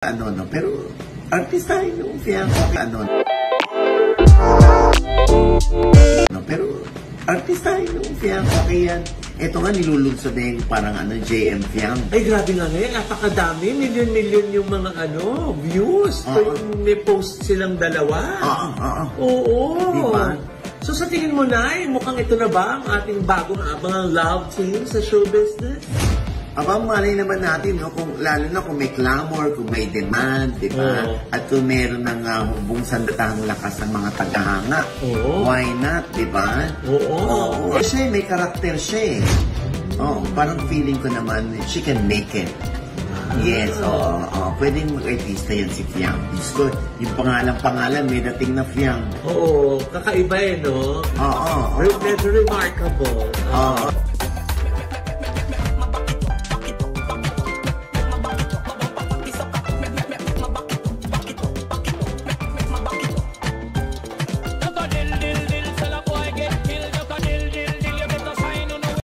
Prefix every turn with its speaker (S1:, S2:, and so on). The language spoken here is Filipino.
S1: Ano, no? Pero, artista rin yung fiancé. Ano, no? Pero, artista rin yung fiancé. Kaya, eto nga nilulunsod na yung parang JM Fiang.
S2: Ay, grabe nga ngayon. Napakadami. Milyon-milyon yung mga views. May post silang dalawa. Oo.
S1: Diba?
S2: So sa tingin mo na, mukhang ito na ba ang ating bagong abangang love team sa show business?
S1: Aba, malay naman natin, no? Lalo na kung may clamor, kung may demand, di ba? At kung meron ng hubong sandatahang lakas ng mga tagahanga. Why not, di ba? Oo. Siya, may karakter siya eh. Parang feeling ko naman, she can make it. Yes, pwedeng mag-artista yan si Fiang. Diyos ko, yung pangalan, may dating na Fiang.
S2: Oo, kakaiba no?
S1: Oo.
S2: Medyo remarkable.